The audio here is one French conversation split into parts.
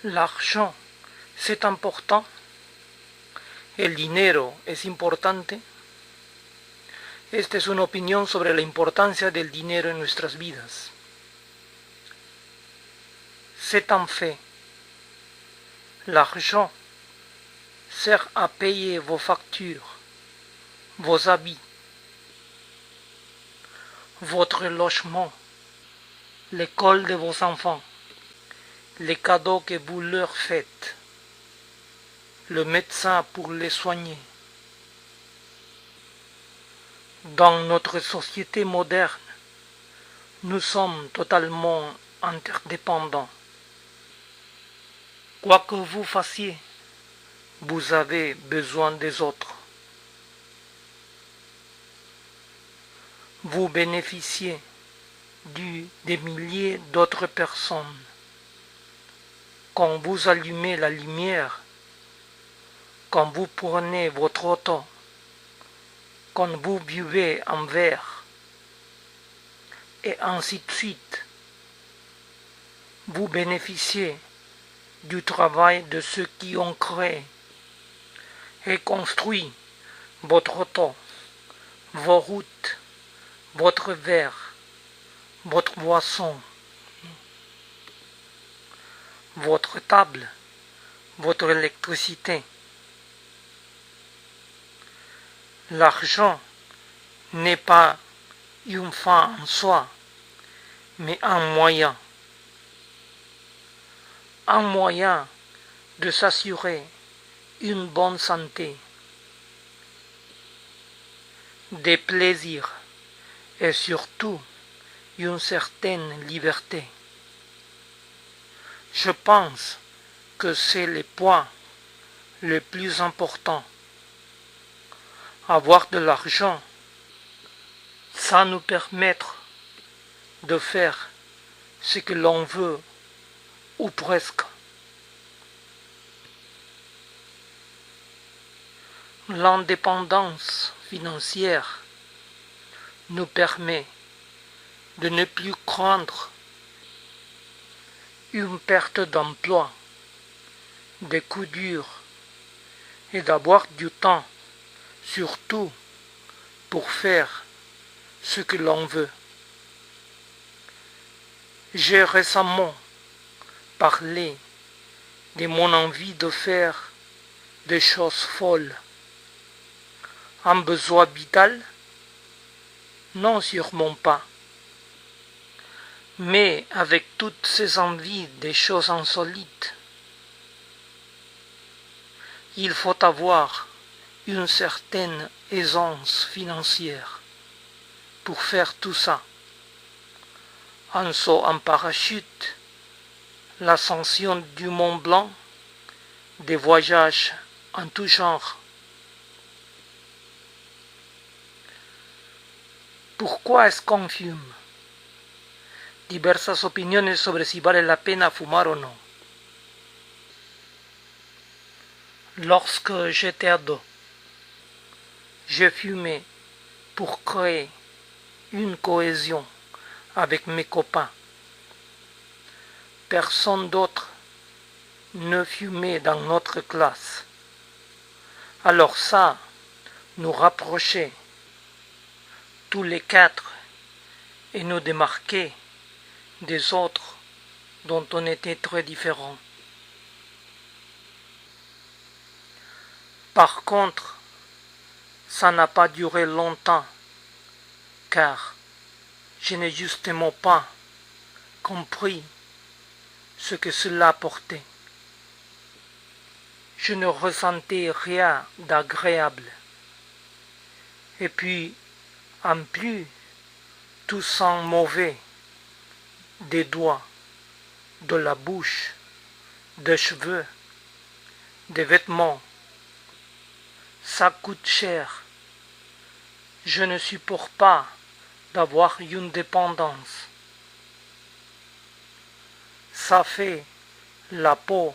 L'argent, c'est important. El dinero es importante. Esta es una opinión sobre la importancia del dinero en nuestras vidas. C'est un fait. L'argent sert à payer vos factures, vos habits, votre logement, l'école de vos enfants, les cadeaux que vous leur faites, le médecin pour les soigner. Dans notre société moderne, nous sommes totalement interdépendants. Quoi que vous fassiez, vous avez besoin des autres. Vous bénéficiez des milliers d'autres personnes. Quand vous allumez la lumière, quand vous prenez votre auto, quand vous buvez un verre, et ainsi de suite, vous bénéficiez du travail de ceux qui ont créé et construit votre auto, vos routes, votre verre, votre boisson, votre table, votre électricité. L'argent n'est pas une fin en soi, mais un moyen. Un moyen de s'assurer une bonne santé, des plaisirs et surtout une certaine liberté. Je pense que c'est le point le plus important. Avoir de l'argent, ça nous permet de faire ce que l'on veut, ou presque. L'indépendance financière nous permet de ne plus craindre une perte d'emploi, des coups durs et d'avoir du temps, surtout pour faire ce que l'on veut. J'ai récemment parlé de mon envie de faire des choses folles. Un besoin vital? Non, sûrement pas. Mais avec toutes ces envies des choses insolites, il faut avoir une certaine aisance financière pour faire tout ça. Un saut en parachute, l'ascension du Mont Blanc, des voyages en tout genre. Pourquoi est-ce qu'on fume? Diversas opiniones sobre si vale la pena fumar o no. Lorsque j'étais ado, je fumais pour créer une cohésion avec mes copains. Personne d'autre ne fumait dans notre classe. Alors ça nous rapprochait tous les quatre et nous démarquait des autres dont on était très différents. Par contre, ça n'a pas duré longtemps, car je n'ai justement pas compris ce que cela apportait. Je ne ressentais rien d'agréable. Et puis, en plus, tout sent mauvais, des doigts, de la bouche, des cheveux, des vêtements. Ça coûte cher. Je ne supporte pas d'avoir une dépendance. Ça fait la peau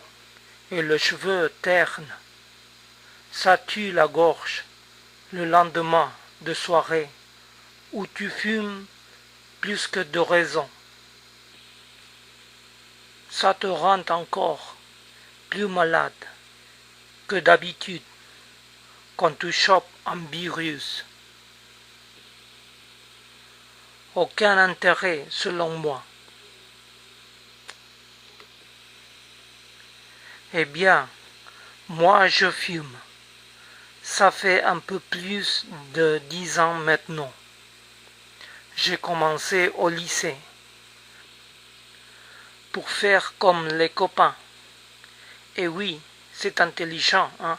et les cheveux ternes. Ça tue la gorge le lendemain de soirée où tu fumes plus que de raison. Ça te rend encore plus malade que d'habitude quand tu chopes un virus. Aucun intérêt selon moi. Eh bien, moi je fume. Ça fait un peu plus de 10 ans maintenant. J'ai commencé au lycée pour faire comme les copains. Et oui, c'est intelligent, hein.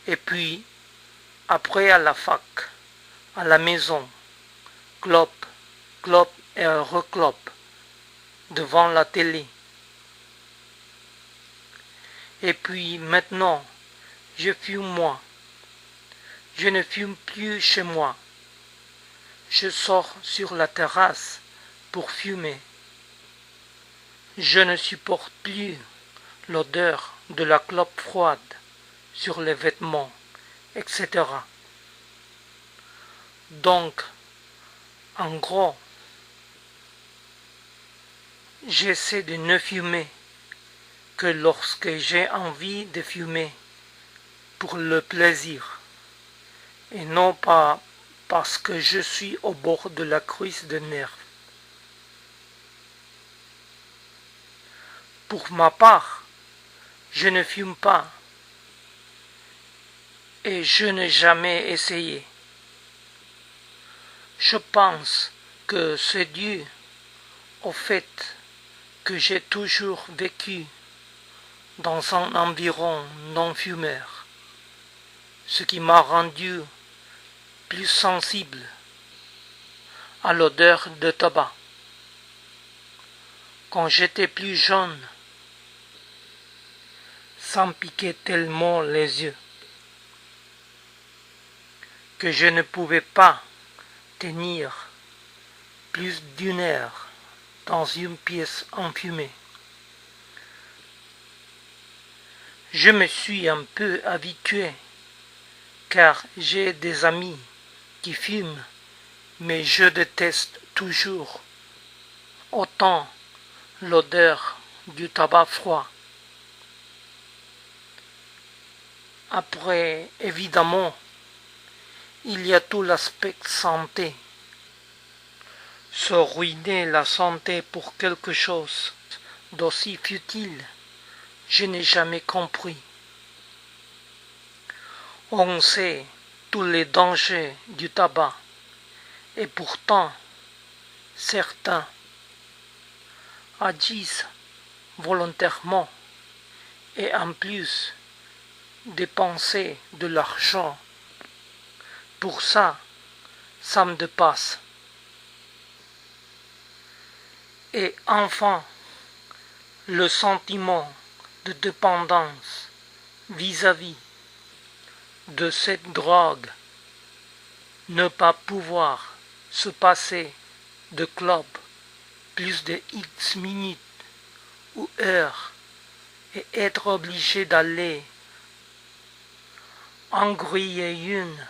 Et puis, après à la fac, à la maison, clope, clope et reclope, devant la télé. Et puis maintenant, je fume moi. Je ne fume plus chez moi. Je sors sur la terrasse pour fumer. Je ne supporte plus l'odeur de la clope froide sur les vêtements, etc. Donc, en gros, j'essaie de ne fumer que lorsque j'ai envie de fumer pour le plaisir et non pas parce que je suis au bord de la crise de nerfs. Pour ma part, je ne fume pas et je n'ai jamais essayé. Je pense que c'est dû au fait que j'ai toujours vécu dans un environ non-fumeur, ce qui m'a rendu plus sensible à l'odeur de tabac. Quand j'étais plus jeune, ça me piquait tellement les yeux que je ne pouvais pas tenir plus d'une heure dans une pièce enfumée. Je me suis un peu habitué car j'ai des amis qui fument, mais je déteste toujours autant l'odeur du tabac froid. Après, évidemment, il y a tout l'aspect santé. Se ruiner la santé pour quelque chose d'aussi futile, je n'ai jamais compris. On sait tous les dangers du tabac, et pourtant, certains agissent volontairement et en plus dépenser de l'argent. Pour ça, ça me dépasse. Et enfin, le sentiment de dépendance vis-à-vis de cette drogue, ne pas pouvoir se passer de club plus de X minutes ou heures et être obligé d'aller en griller une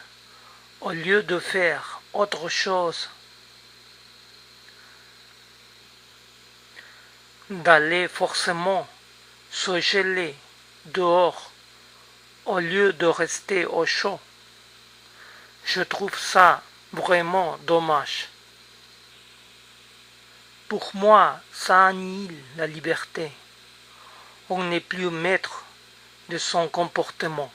au lieu de faire autre chose, d'aller forcément se geler dehors au lieu de rester au chaud. Je trouve ça vraiment dommage. Pour moi, ça annihile la liberté. On n'est plus maître de son comportement.